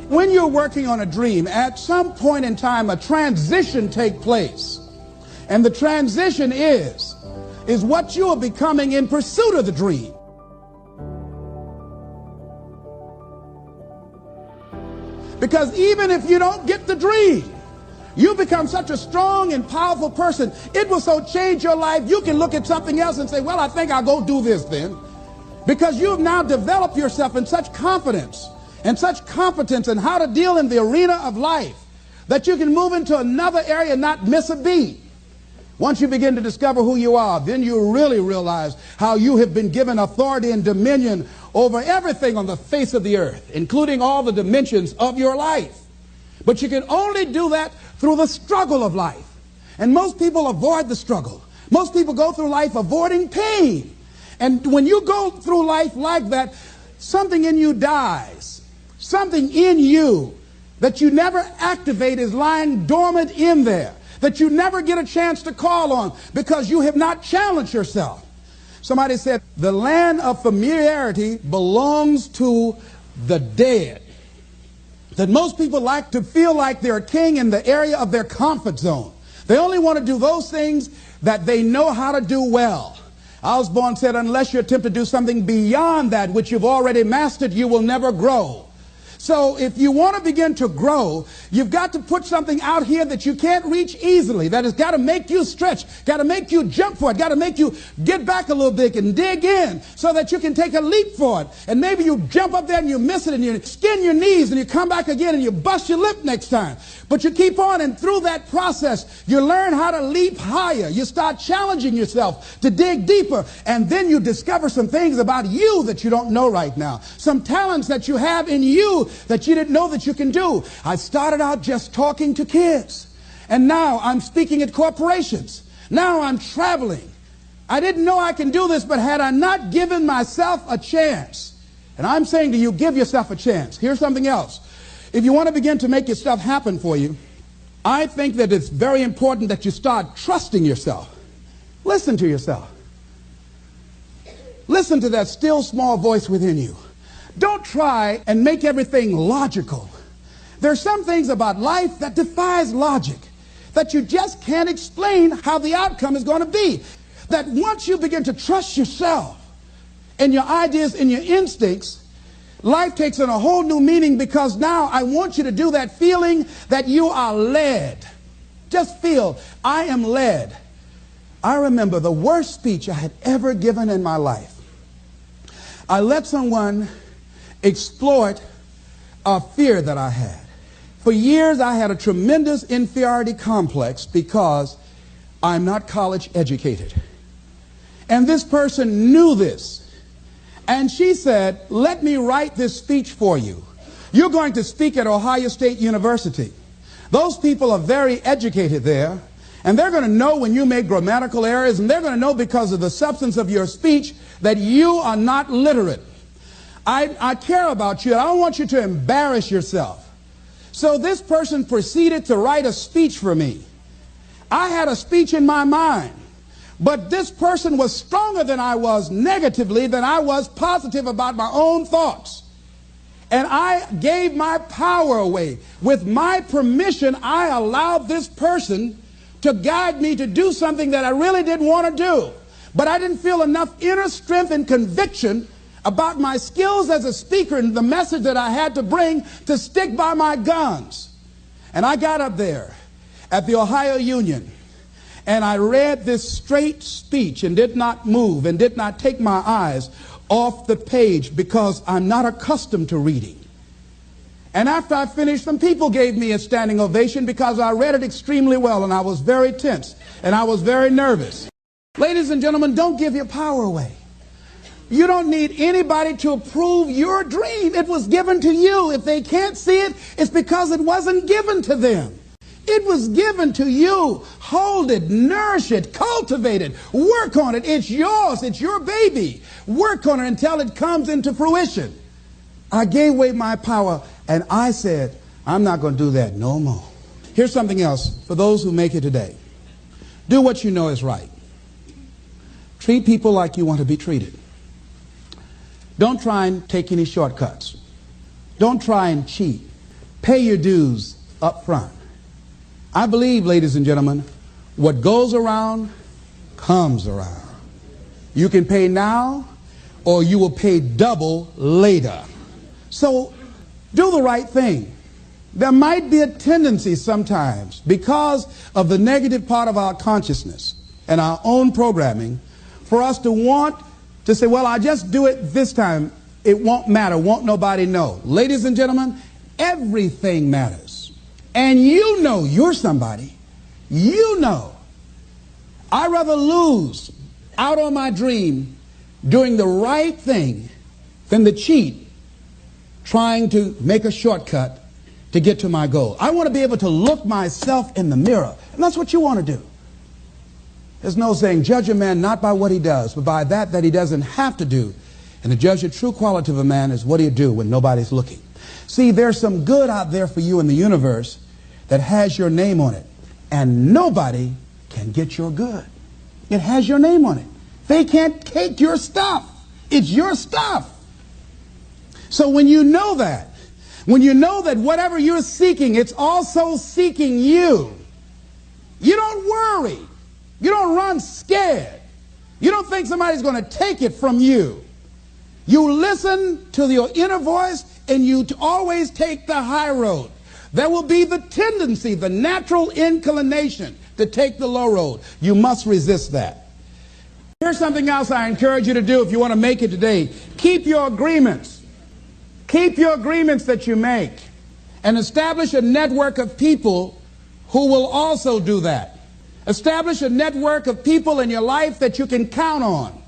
When you're working on a dream, at some point in time, a transition takes place. And the transition is what you are becoming in pursuit of the dream. Because even if you don't get the dream, you become such a strong and powerful person. It will so change your life, you can look at something else and say, well, I think I'll go do this then. Because you have now developed yourself in such confidence and such competence in how to deal in the arena of life that you can move into another area and not miss a beat. Once you begin to discover who you are, then you really realize how you have been given authority and dominion over everything on the face of the earth, including all the dimensions of your life. But you can only do that through the struggle of life. And most people avoid the struggle. Most people go through life avoiding pain. And when you go through life like that, something in you dies. Something in you that you never activate is lying dormant in there, that you never get a chance to call on because you have not challenged yourself. Somebody said, the land of familiarity belongs to the dead. That most people like to feel like they're a king in the area of their comfort zone. They only want to do those things that they know how to do well. Osborne said, unless you attempt to do something beyond that which you've already mastered, you will never grow. So if you want to begin to grow, you've got to put something out here that you can't reach easily, that has got to make you stretch, got to make you jump for it, got to make you get back a little bit and dig in so that you can take a leap for it. And maybe you jump up there and you miss it and you skin your knees and you come back again and you bust your lip next time. But you keep on, and through that process, you learn how to leap higher. You start challenging yourself to dig deeper, and then you discover some things about you that you don't know right now. Some talents that you have in you that you didn't know that you can do. I started out just talking to kids, and now I'm speaking at corporations. Now I'm traveling. I didn't know I can do this, but had I not given myself a chance, and I'm saying to you, give yourself a chance. Here's something else. If you want to begin to make your stuff happen for you, I think that it's very important that you start trusting yourself. Listen to yourself. Listen to that still small voice within you. Don't try and make everything logical. There are some things about life that defies logic, that you just can't explain how the outcome is going to be. That once you begin to trust yourself and your ideas and your instincts, life takes on a whole new meaning, because now I want you to do that feeling that you are led. Just feel, I am led. I remember the worst speech I had ever given in my life. I let someone exploit a fear that I had. For years I had a tremendous inferiority complex because I'm not college educated. And this person knew this. And she said, let me write this speech for you. You're going to speak at Ohio State University. Those people are very educated there, and they're going to know when you make grammatical errors, and they're going to know because of the substance of your speech that you are not literate. I care about you, and I don't want you to embarrass yourself. So this person proceeded to write a speech for me. I had a speech in my mind. But this person was stronger than I was negatively than I was positive about my own thoughts. And I gave my power away. With my permission, I allowed this person to guide me to do something that I really didn't want to do. But I didn't feel enough inner strength and conviction about my skills as a speaker and the message that I had to bring to stick by my guns. And I got up there at the Ohio Union, and I read this straight speech and did not move and did not take my eyes off the page because I'm not accustomed to reading. And after I finished, some people gave me a standing ovation because I read it extremely well, and I was very tense and I was very nervous. Ladies and gentlemen, don't give your power away. You don't need anybody to approve your dream. It was given to you. If they can't see it, it's because it wasn't given to them. It was given to you. Hold it, nourish it, cultivate it, work on it. It's yours. It's your baby. Work on it until it comes into fruition. I gave away my power, and I said, I'm not going to do that no more. Here's something else for those who make it today. Do what you know is right. Treat people like you want to be treated. Don't try and take any shortcuts. Don't try and cheat. pay your dues up front. I believe, ladies and gentlemen, what goes around comes around. You can pay now, or you will pay double later. So do the right thing. There might be a tendency sometimes, because of the negative part of our consciousness and our own programming, for us to want to say, well, I'll just do it this time. It won't matter. Won't nobody know. Ladies and gentlemen, everything matters. And you know you're somebody. You know. I'd rather lose out on my dream doing the right thing than to cheat trying to make a shortcut to get to my goal. I want to be able to look myself in the mirror. And that's what you want to do. There's no saying, judge a man not by what he does, but by that he doesn't have to do. And to judge the true quality of a man is what do you do when nobody's looking. See, there's some good out there for you in the universe that has your name on it. And nobody can get your good. It has your name on it. They can't take your stuff. It's your stuff. So when you know that whatever you're seeking, it's also seeking you, you don't worry. You don't run scared. You don't think somebody's going to take it from you. You listen to your inner voice, and you always take the high road. There will be the tendency, the natural inclination to take the low road. You must resist that. Here's something else I encourage you to do if you want to make it today. Keep your agreements. Keep your agreements that you make, and establish a network of people who will also do that. Establish a network of people in your life that you can count on,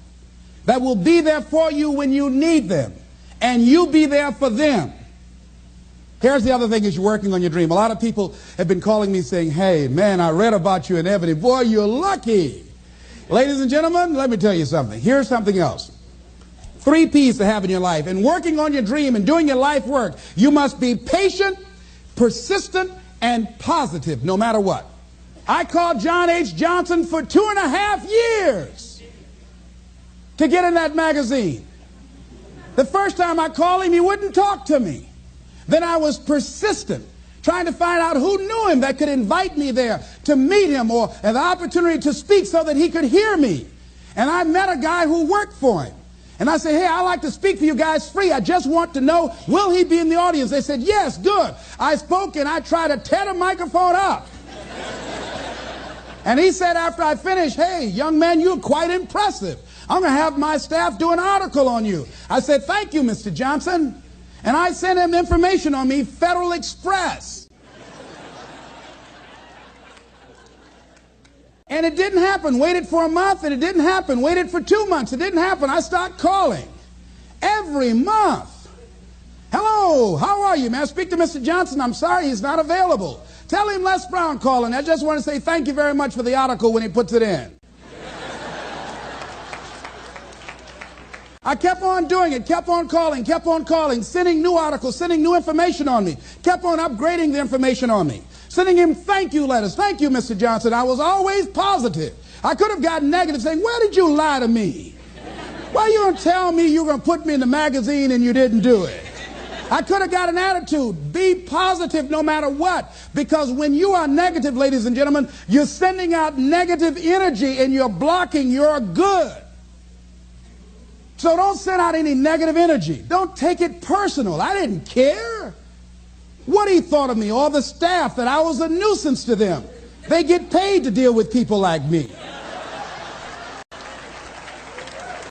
that will be there for you when you need them, and you be there for them. Here's the other thing is you're working on your dream. A lot of people have been calling me saying, hey, man, I read about you in Ebony. Boy, you're lucky. Ladies and gentlemen, let me tell you something. Here's something else. 3 P's to have in your life. In working on your dream and doing your life work, you must be patient, persistent, and positive, no matter what. I called John H. Johnson for 2.5 years to get in that magazine. The first time I called him, he wouldn't talk to me. Then I was persistent, trying to find out who knew him that could invite me there to meet him or have the opportunity to speak so that he could hear me. And I met a guy who worked for him. And I said, hey, I'd like to speak for you guys free. I just want to know, will he be in the audience? They said, yes, good. I spoke and I tried to tear the microphone up. And he said after I finished, hey, young man, you're quite impressive. I'm going to have my staff do an article on you. I said, thank you, Mr. Johnson. And I sent him information on me, Federal Express. And it didn't happen. Waited for a month and it didn't happen. Waited for 2 months. It didn't happen. I started calling every month. Hello, how are you? May I speak to Mr. Johnson? I'm sorry, he's not available. Tell him Les Brown calling. I just want to say thank you very much for the article when he puts it in. I kept on doing it, kept on calling, sending new articles, sending new information on me, kept on upgrading the information on me, sending him thank you letters. Thank you, Mr. Johnson. I was always positive. I could have gotten negative saying, where did you lie to me? Why you don't tell me you were going to put me in the magazine and you didn't do it? I could have got an attitude. Be positive no matter what. Because when you are negative, ladies and gentlemen, you're sending out negative energy and you're blocking your good. So don't send out any negative energy. Don't take it personal. I didn't care what he thought of me or the staff, that I was a nuisance to them. They get paid to deal with people like me.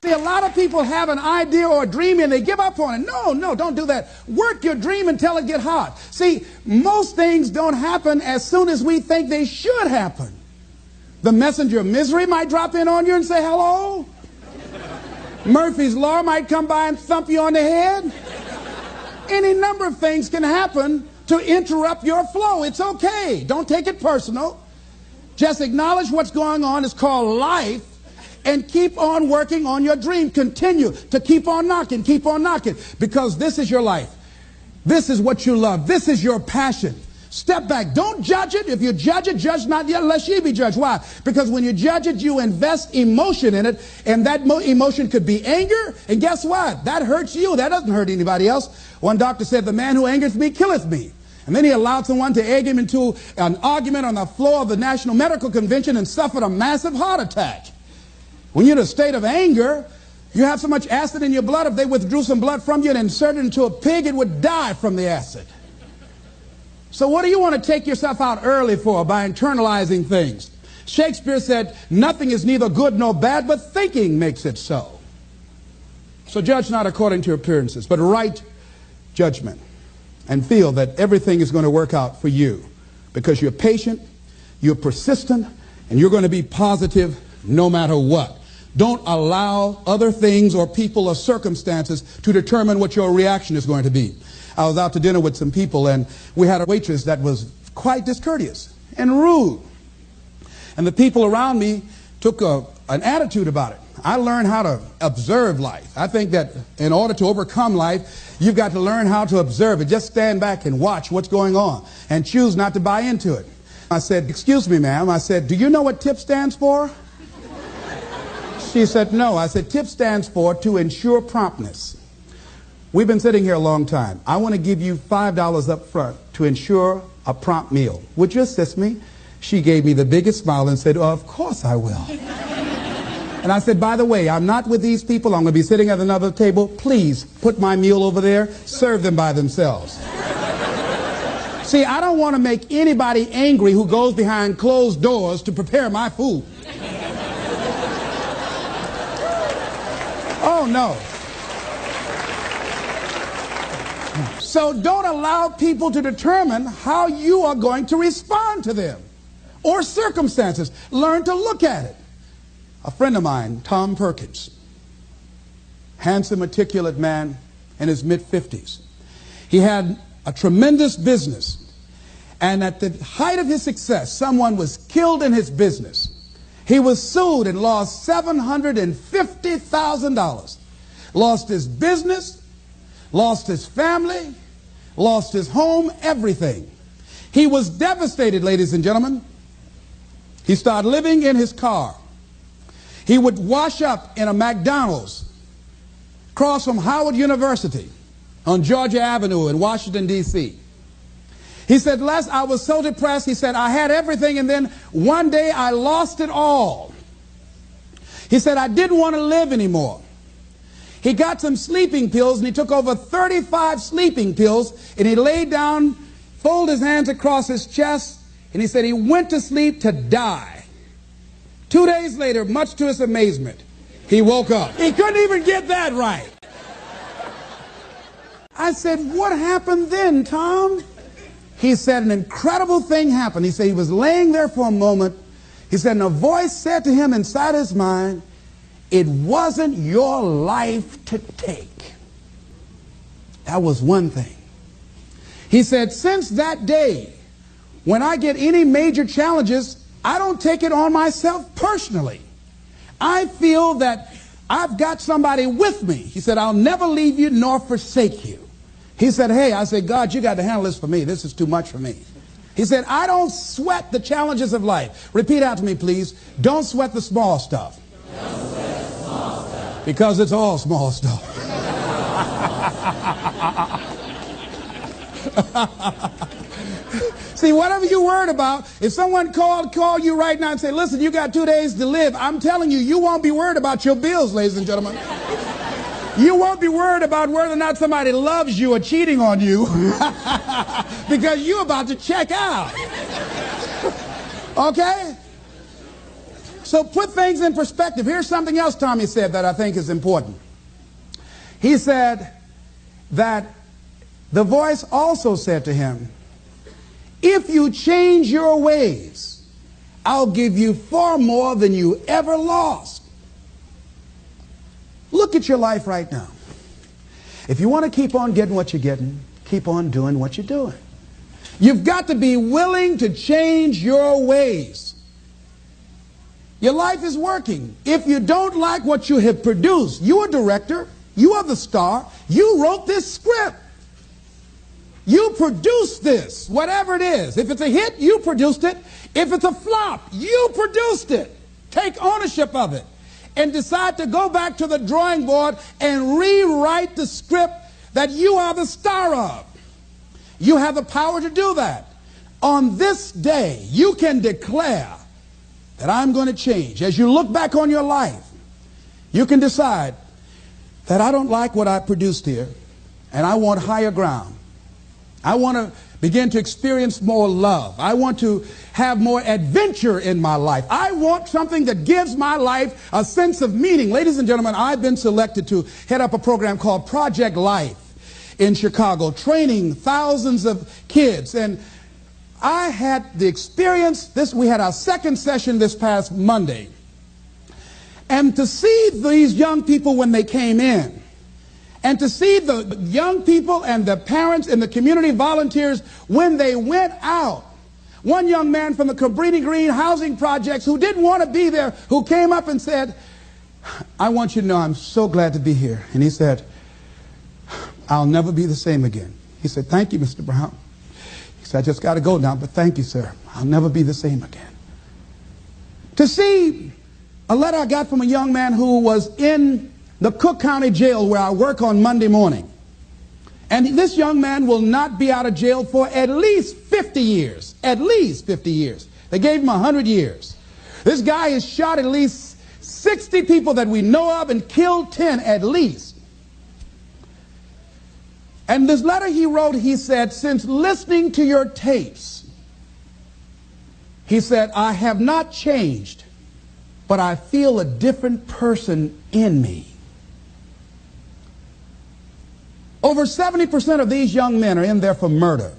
See, a lot of people have an idea or a dream and they give up on it. No, don't do that. Work your dream until it gets hot. See, most things don't happen as soon as we think they should happen. The messenger of misery might drop in on you and say hello. Murphy's Law might come by and thump you on the head. Any number of things can happen to interrupt your flow. It's okay. Don't take it personal. Just acknowledge what's going on. It's called life. And keep on working on your dream. Continue to keep on knocking, because this is your life. This is what you love. This is your passion. Step back. Don't judge it. If you judge it, judge not yet, lest ye be judged. Why? Because when you judge it, you invest emotion in it, and that emotion could be anger, and guess what? That hurts you. That doesn't hurt anybody else. One doctor said, the man who angers me killeth me. And then he allowed someone to egg him into an argument on the floor of the National Medical Convention and suffered a massive heart attack. When you're in a state of anger, you have so much acid in your blood, if they withdrew some blood from you and inserted it into a pig, it would die from the acid. So what do you want to take yourself out early for by internalizing things? Shakespeare said, nothing is neither good nor bad, but thinking makes it so. So judge not according to your appearances, but right judgment. And feel that everything is going to work out for you because you're patient, you're persistent, and you're going to be positive no matter what. Don't allow other things or people or circumstances to determine what your reaction is going to be. I was out to dinner with some people, and we had a waitress that was quite discourteous and rude. And the people around me took an attitude about it. I learned how to observe life. I think that in order to overcome life, you've got to learn how to observe it. Just stand back and watch what's going on and choose not to buy into it. I said, excuse me, ma'am. I said, do you know what TIP stands for? She said, no. I said, TIP stands for to ensure promptness. We've been sitting here a long time. I want to give you $5 up front to ensure a prompt meal. Would you assist me? She gave me the biggest smile and said, oh, of course I will. And I said, by the way, I'm not with these people. I'm going to be sitting at another table. Please put my meal over there. Serve them by themselves. See, I don't want to make anybody angry who goes behind closed doors to prepare my food. Oh, no. So don't allow people to determine how you are going to respond to them or circumstances. Learn to look at it. A friend of mine, Tom Perkins, handsome, articulate man in his mid-50s. He had a tremendous business, and at the height of his success, someone was killed in his business. He was sued and lost $750,000. Lost his business, lost his family, lost his home, everything. He was devastated, ladies and gentlemen. He started living in his car. He would wash up in a McDonald's across from Howard University on Georgia Avenue in Washington, D.C. He said, Les, I was so depressed. He said, I had everything, and then one day I lost it all. He said, I didn't want to live anymore. He got some sleeping pills, and he took over 35 sleeping pills, and he laid down, folded his hands across his chest, and he said he went to sleep to die. 2 days later, much to his amazement, he woke up. He couldn't even get that right. I said, what happened then, Tom? He said, an incredible thing happened. He said he was laying there for a moment. He said, and a voice said to him inside his mind, it wasn't your life to take. That was one thing. He said, since that day, when I get any major challenges, I don't take it on myself personally. I feel that I've got somebody with me. He said, I'll never leave you nor forsake you. He said, hey, I said, God, you got to handle this for me. This is too much for me. He said, I don't sweat the challenges of life. Repeat out to me, please. Don't sweat the small stuff. Don't sweat the small stuff. Because it's all small stuff. See, whatever you're worried about, if someone call you right now and say, listen, you got 2 days to live, I'm telling you, you won't be worried about your bills, ladies and gentlemen. You won't be worried about whether or not somebody loves you or cheating on you because you're about to check out. Okay? So put things in perspective. Here's something else Tommy said that I think is important. He said that the voice also said to him, if you change your ways, I'll give you far more than you ever lost. Look at your life right now. If you want to keep on getting what you're getting, keep on doing what you're doing. You've got to be willing to change your ways. Your life is working. If you don't like what you have produced, you're a director, you are the star, you wrote this script. You produced this, whatever it is. If it's a hit, you produced it. If it's a flop, you produced it. Take ownership of it and decide to go back to the drawing board and rewrite the script that you are the star of. You have the power to do that. On this day, you can declare that I'm going to change. As you look back on your life, you can decide that I don't like what I produced here, and I want higher ground. I want to begin to experience more love. I want to have more adventure in my life. I want something that gives my life a sense of meaning. Ladies and gentlemen, I've been selected to head up a program called Project Life in Chicago, training thousands of kids. And I had the experience, we had our second session this past Monday. And to see these young people when they came in, and to see the young people and the parents and the community volunteers when they went out. One young man from the Cabrini Green housing projects who didn't want to be there, who came up and said, I want you to know I'm so glad to be here. And he said, I'll never be the same again. He said, thank you, Mr. Brown. He said, I just got to go now, but thank you, sir. I'll never be the same again. To see a letter I got from a young man who was in the Cook County Jail where I work on Monday morning. And this young man will not be out of jail for at least 50 years. At least 50 years. They gave him 100 years. This guy has shot at least 60 people that we know of and killed 10 at least. And this letter he wrote, he said, since listening to your tapes, he said, I have not changed, but I feel a different person in me. Over 70% of these young men are in there for murder.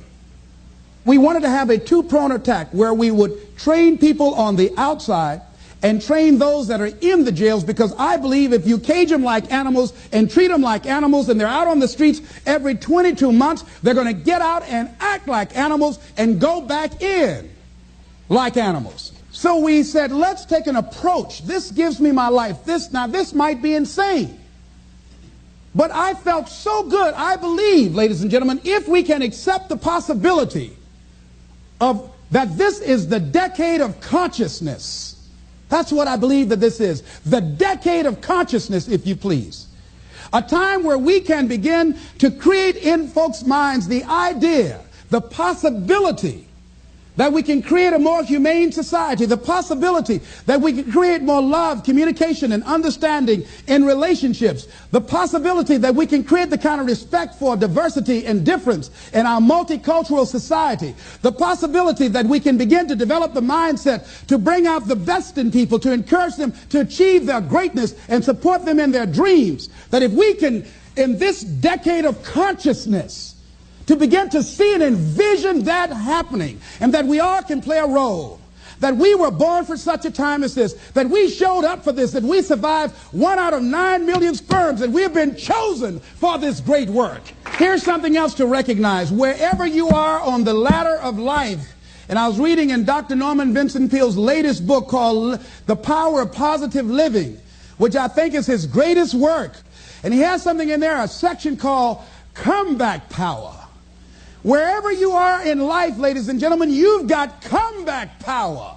We wanted to have a two-pronged attack where we would train people on the outside and train those that are in the jails, because I believe if you cage them like animals and treat them like animals and they're out on the streets every 22 months, they're going to get out and act like animals and go back in like animals. So we said, let's take an approach. This gives me my life. This might be insane. But I felt so good. I believe, ladies and gentlemen, if we can accept the possibility of that this is the decade of consciousness. That's what I believe that this is. The decade of consciousness, if you please. A time where we can begin to create in folks' minds the idea, the possibility that we can create a more humane society, the possibility that we can create more love, communication, and understanding in relationships, the possibility that we can create the kind of respect for diversity and difference in our multicultural society, the possibility that we can begin to develop the mindset to bring out the best in people, to encourage them to achieve their greatness and support them in their dreams, that if we can, in this decade of consciousness, to begin to see and envision that happening, and that we all can play a role, that we were born for such a time as this, that we showed up for this, that we survived 1 out of 9 million sperms, and we have been chosen for this great work. Here's something else to recognize. Wherever you are on the ladder of life, and I was reading in Dr. Norman Vincent Peale's latest book called The Power of Positive Living, which I think is his greatest work. And he has something in there, a section called Comeback Power. Wherever you are in life, ladies and gentlemen, you've got comeback power.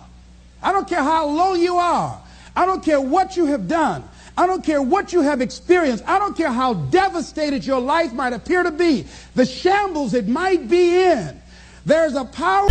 I don't care how low you are. I don't care what you have done. I don't care what you have experienced. I don't care how devastated your life might appear to be, the shambles it might be in. There's a power.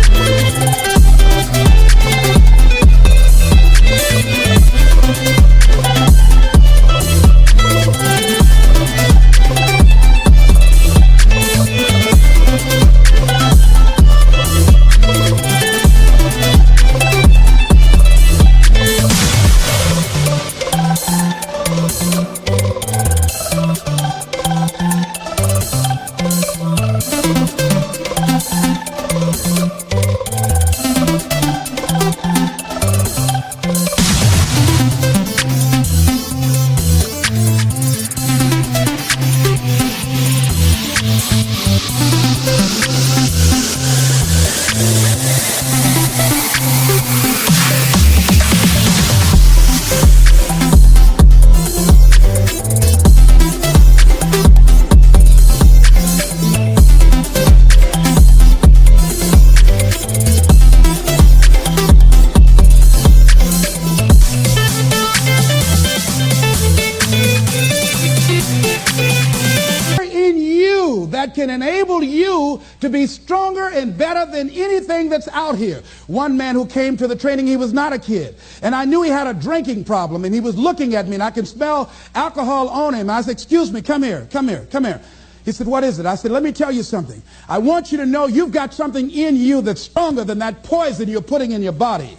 That can enable you to be stronger and better than anything that's out here. One man who came to the training, he was not a kid. And I knew he had a drinking problem, and he was looking at me, and I could smell alcohol on him. I said, excuse me, come here, come here, come here. He said, what is it? I said, let me tell you something. I want you to know you've got something in you that's stronger than that poison you're putting in your body.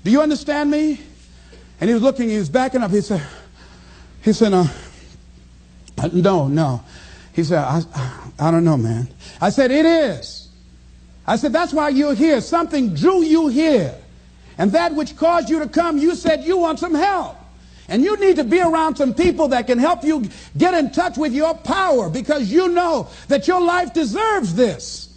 Do you understand me? And he was looking, he was backing up. He said, no. He said, I don't know, man. I said, it is. I said, that's why you're here. Something drew you here. And that which caused you to come, you said you want some help. And you need to be around some people that can help you get in touch with your power, because you know that your life deserves this.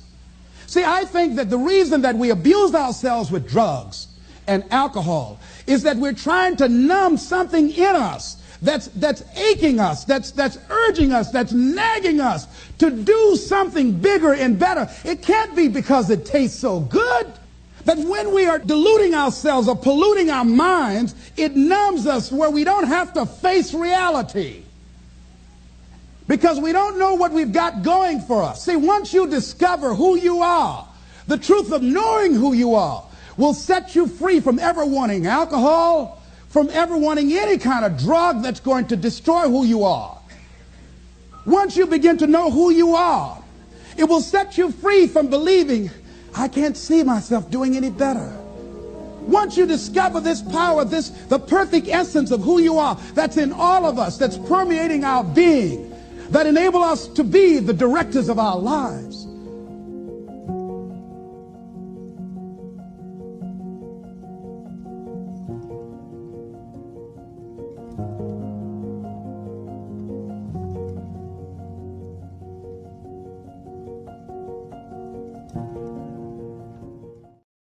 See, I think that the reason that we abuse ourselves with drugs and alcohol is that we're trying to numb something in us that's aching us, that's urging us, that's nagging us to do something bigger and better. It can't be because it tastes so good. But when we are deluding ourselves or polluting our minds, it numbs us where we don't have to face reality, because we don't know what we've got going for us. See, once you discover who you are, the truth of knowing who you are will set you free from ever wanting alcohol, from ever wanting any kind of drug that's going to destroy who you are. Once you begin to know who you are, it will set you free from believing, I can't see myself doing any better. Once you discover this power, the perfect essence of who you are, that's in all of us, that's permeating our being, that enable us to be the directors of our lives,